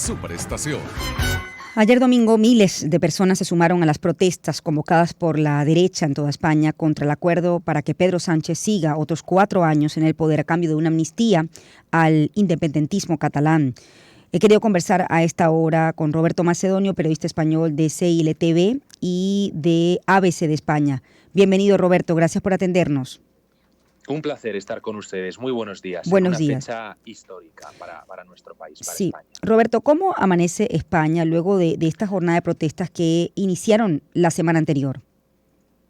Superestación. Ayer domingo, miles de personas se sumaron a las protestas convocadas por la derecha en toda España contra el acuerdo para que Pedro Sánchez siga otros 4 años en el poder a cambio de una amnistía al independentismo catalán. He querido conversar a esta hora con Roberto Macedonio, periodista español de CILTV y de ABC de España. Bienvenido, Roberto. Gracias por atendernos. Un placer estar con ustedes. Muy buenos días. Buenos en una días. fecha histórica para nuestro país, para Sí. España. Roberto, ¿cómo amanece España luego de esta jornada de protestas que iniciaron la semana anterior?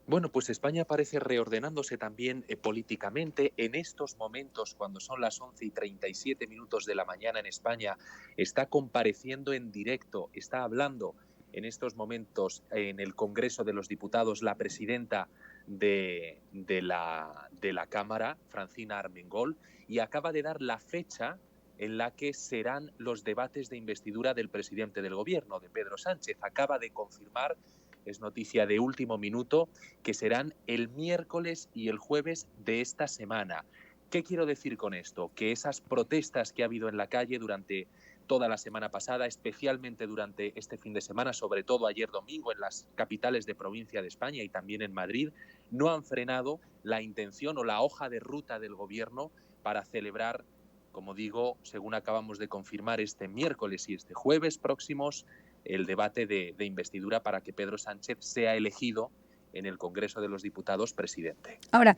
Bueno, pues España parece reordenándose también políticamente. En estos momentos, cuando son las 11:37 de la mañana en España, está compareciendo en directo, está hablando en estos momentos en el Congreso de los Diputados la presidenta de la Cámara, Francina Armengol, y acaba de dar la fecha en la que serán los debates de investidura del presidente del gobierno, de Pedro Sánchez. Acaba de confirmar, es noticia de último minuto, que serán el miércoles y el jueves de esta semana. ¿Qué quiero decir con esto? Que esas protestas que ha habido en la calle durante toda la semana pasada, especialmente durante este fin de semana, sobre todo ayer domingo en las capitales de provincia de España y también en Madrid, no han frenado la intención o la hoja de ruta del gobierno para celebrar, como digo, según acabamos de confirmar este miércoles y este jueves próximos, el debate de investidura para que Pedro Sánchez sea elegido en el Congreso de los Diputados presidente. Ahora,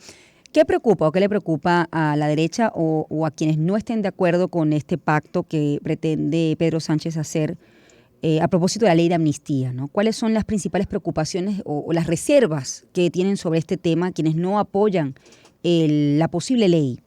¿qué preocupa o qué le preocupa a la derecha o a quienes no estén de acuerdo con este pacto que pretende Pedro Sánchez hacer a propósito de la ley de amnistía, ¿no? ¿Cuáles son las principales preocupaciones o las reservas que tienen sobre este tema quienes no apoyan la posible ley?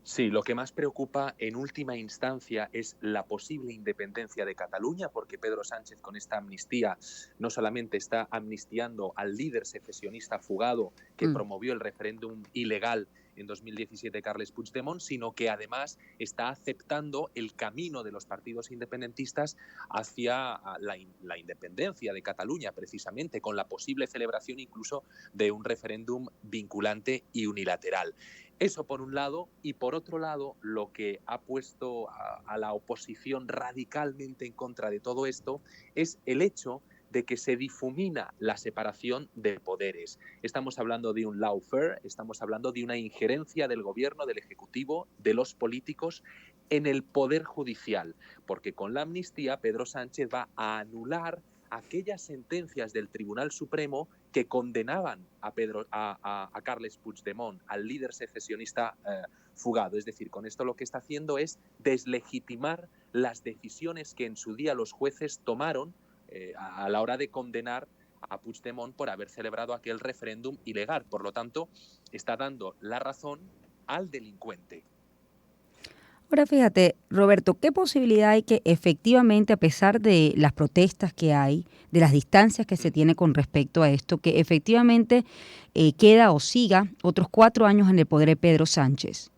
Sí, lo que más preocupa en última instancia es la posible independencia de Cataluña, porque Pedro Sánchez con esta amnistía no solamente está amnistiando al líder secesionista fugado que promovió el referéndum ilegal en 2017, Carles Puigdemont, sino que además está aceptando el camino de los partidos independentistas hacia la independencia de Cataluña, precisamente, con la posible celebración incluso de un referéndum vinculante y unilateral. Eso por un lado, y por otro lado, lo que ha puesto a la oposición radicalmente en contra de todo esto es el hecho de que se difumina la separación de poderes. Estamos hablando de un lawfare, estamos hablando de una injerencia del gobierno, del ejecutivo, de los políticos en el poder judicial, porque con la amnistía Pedro Sánchez va a anular aquellas sentencias del Tribunal Supremo que condenaban a Carles Puigdemont, al líder secesionista fugado. Es decir, con esto lo que está haciendo es deslegitimar las decisiones que en su día los jueces tomaron a la hora de condenar a Puigdemont por haber celebrado aquel referéndum ilegal. Por lo tanto, está dando la razón al delincuente. Ahora fíjate, Roberto, ¿qué posibilidad hay que efectivamente, a pesar de las protestas que hay, de las distancias que se tiene con respecto a esto, que efectivamente queda o siga otros 4 años en el poder de Pedro Sánchez?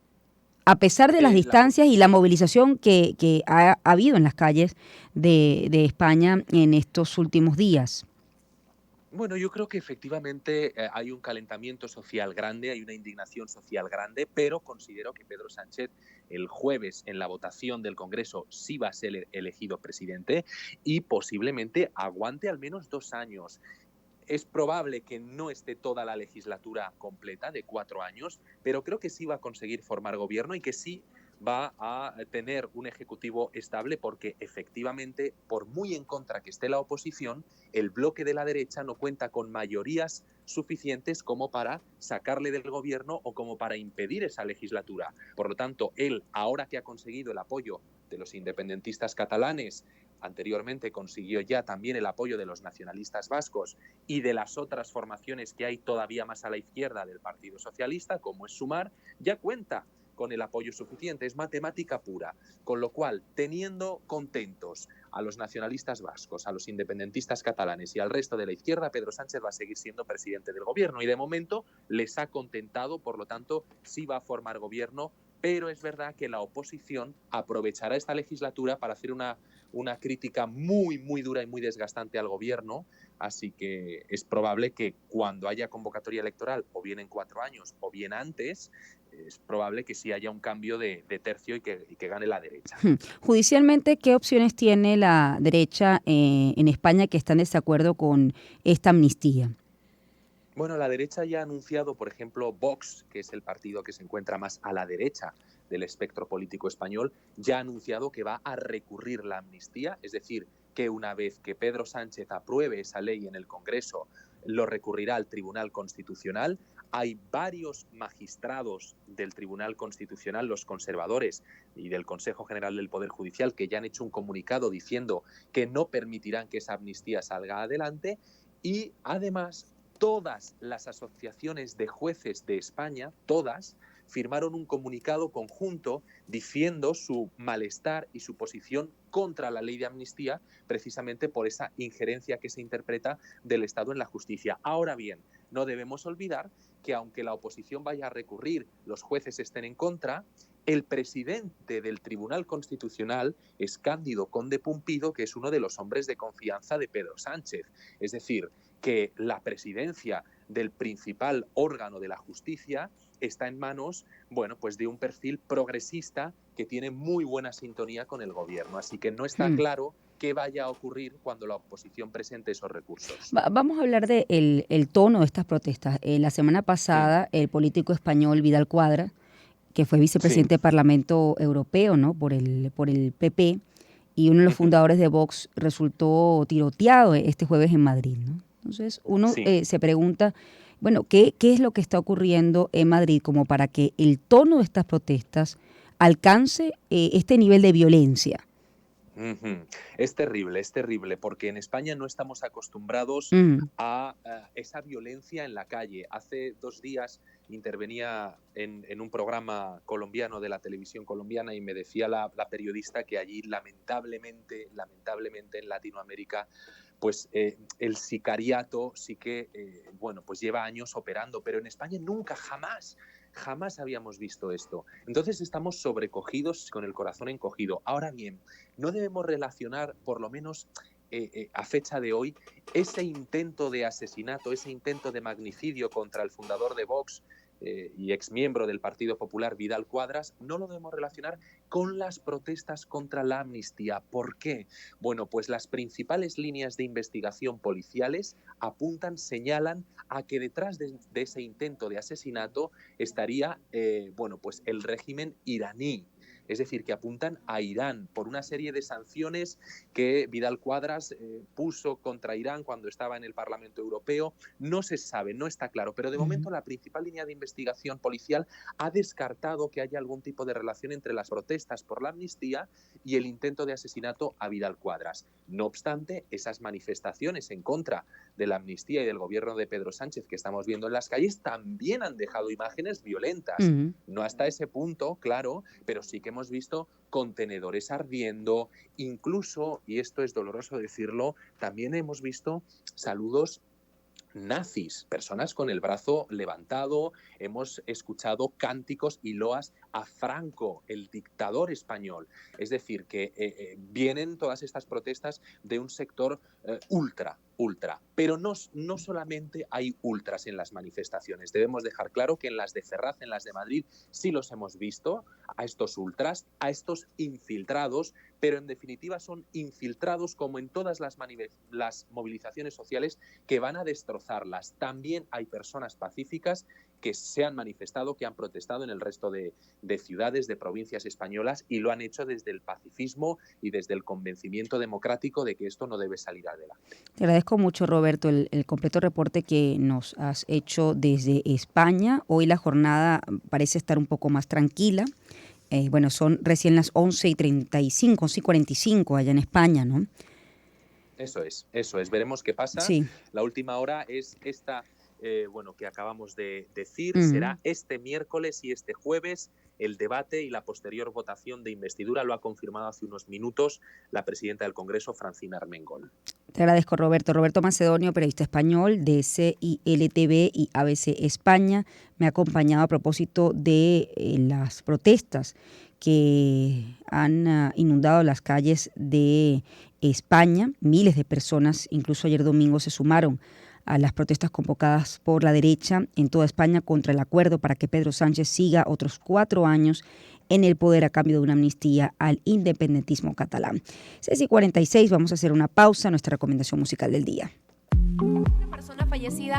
A pesar de las distancias y la movilización que ha habido en las calles de España en estos últimos días. Bueno, yo creo que efectivamente hay un calentamiento social grande, hay una indignación social grande, pero considero que Pedro Sánchez el jueves en la votación del Congreso sí va a ser elegido presidente y posiblemente aguante al menos 2 años. Es probable que no esté toda la legislatura completa de 4 años, pero creo que sí va a conseguir formar gobierno y que sí va a tener un ejecutivo estable porque efectivamente, por muy en contra que esté la oposición, el bloque de la derecha no cuenta con mayorías suficientes como para sacarle del gobierno o como para impedir esa legislatura. Por lo tanto, él, ahora que ha conseguido el apoyo de los independentistas catalanes, anteriormente consiguió ya también el apoyo de los nacionalistas vascos y de las otras formaciones que hay todavía más a la izquierda del Partido Socialista, como es Sumar, ya cuenta con el apoyo suficiente, es matemática pura, con lo cual, teniendo contentos a los nacionalistas vascos, a los independentistas catalanes y al resto de la izquierda, Pedro Sánchez va a seguir siendo presidente del gobierno y de momento les ha contentado, por lo tanto, sí va a formar gobierno, pero es verdad que la oposición aprovechará esta legislatura para hacer una crítica muy, muy dura y muy desgastante al gobierno, así que es probable que cuando haya convocatoria electoral, o bien en 4 años, o bien antes, es probable que sí haya un cambio de tercio y que gane la derecha. Judicialmente, ¿qué opciones tiene la derecha en España que está en desacuerdo con esta amnistía? Bueno, la derecha ya ha anunciado, por ejemplo, Vox, que es el partido que se encuentra más a la derecha del espectro político español, ya ha anunciado que va a recurrir la amnistía, es decir, que una vez que Pedro Sánchez apruebe esa ley en el Congreso, lo recurrirá al Tribunal Constitucional. Hay varios magistrados del Tribunal Constitucional, los conservadores y del Consejo General del Poder Judicial, que ya han hecho un comunicado diciendo que no permitirán que esa amnistía salga adelante. Y además, todas las asociaciones de jueces de España, todas, firmaron un comunicado conjunto diciendo su malestar y su posición contra la ley de amnistía, precisamente por esa injerencia que se interpreta del Estado en la justicia. Ahora bien, no debemos olvidar que aunque la oposición vaya a recurrir, los jueces estén en contra, el presidente del Tribunal Constitucional es Cándido Conde Pumpido, que es uno de los hombres de confianza de Pedro Sánchez. Es decir, que la presidencia del principal órgano de la justicia está en manos, bueno, pues de un perfil progresista que tiene muy buena sintonía con el gobierno. Así que no está claro qué vaya a ocurrir cuando la oposición presente esos recursos. Vamos a hablar de el tono de estas protestas. La semana pasada, el político español Vidal Quadras, que fue vicepresidente del Parlamento Europeo, ¿no?, por el PP, y uno de los fundadores de Vox, resultó tiroteado este jueves en Madrid, ¿no? Entonces, uno se pregunta, bueno, ¿qué es lo que está ocurriendo en Madrid como para que el tono de estas protestas alcance este nivel de violencia? Es terrible, porque en España no estamos acostumbrados a esa violencia en la calle. Hace 2 días intervenía en un programa colombiano de la televisión colombiana y me decía la periodista que allí lamentablemente en Latinoamérica, pues el sicariato sí que, bueno, pues lleva años operando, pero en España nunca, jamás habíamos visto esto. Entonces estamos sobrecogidos, con el corazón encogido. Ahora bien, no debemos relacionar, por lo menos a fecha de hoy, ese intento de asesinato, ese intento de magnicidio contra el fundador de Vox y exmiembro del Partido Popular, Vidal Quadras, no lo debemos relacionar con las protestas contra la amnistía. ¿Por qué? Bueno, pues las principales líneas de investigación policiales apuntan, señalan a que detrás de ese intento de asesinato estaría, bueno, pues el régimen iraní. Es decir, que apuntan a Irán por una serie de sanciones que Vidal Quadras puso contra Irán cuando estaba en el Parlamento Europeo. No se sabe, no está claro, pero de momento la principal línea de investigación policial ha descartado que haya algún tipo de relación entre las protestas por la amnistía y el intento de asesinato a Vidal Quadras. No obstante, esas manifestaciones en contra de la amnistía y del gobierno de Pedro Sánchez que estamos viendo en las calles también han dejado imágenes violentas. No hasta ese punto, claro, pero sí que hemos visto contenedores ardiendo, incluso, y esto es doloroso decirlo, también hemos visto saludos nazis, personas con el brazo levantado, hemos escuchado cánticos y loas a Franco, el dictador español. Es decir, que vienen todas estas protestas de un sector ultra, pero no solamente hay ultras en las manifestaciones. Debemos dejar claro que en las de Ferraz, en las de Madrid, sí los hemos visto, a estos ultras, a estos infiltrados, pero en definitiva son infiltrados como en todas las movilizaciones sociales que van a destrozarlas. También hay personas pacíficas que se han manifestado, que han protestado en el resto de ciudades, de provincias españolas, y lo han hecho desde el pacifismo y desde el convencimiento democrático de que esto no debe salir adelante. Te agradezco mucho, Roberto, el completo reporte que nos has hecho desde España. Hoy la jornada parece estar un poco más tranquila. Bueno, son recién las 11:35, 11:45 allá en España, ¿no? Eso es. Veremos qué pasa. Sí. La última hora es esta, bueno, que acabamos de decir. Será este miércoles y este jueves el debate y la posterior votación de investidura. Lo ha confirmado hace unos minutos la presidenta del Congreso, Francina Armengol. Te agradezco, Roberto. Roberto Macedonio, periodista español de CILTV y ABC España, me ha acompañado a propósito de las protestas que han inundado las calles de España. Miles de personas, incluso ayer domingo, se sumaron a las protestas convocadas por la derecha en toda España contra el acuerdo para que Pedro Sánchez siga otros 4 años en el poder a cambio de una amnistía al independentismo catalán. 6:46, vamos a hacer una pausa, nuestra recomendación musical del día. Una persona fallecida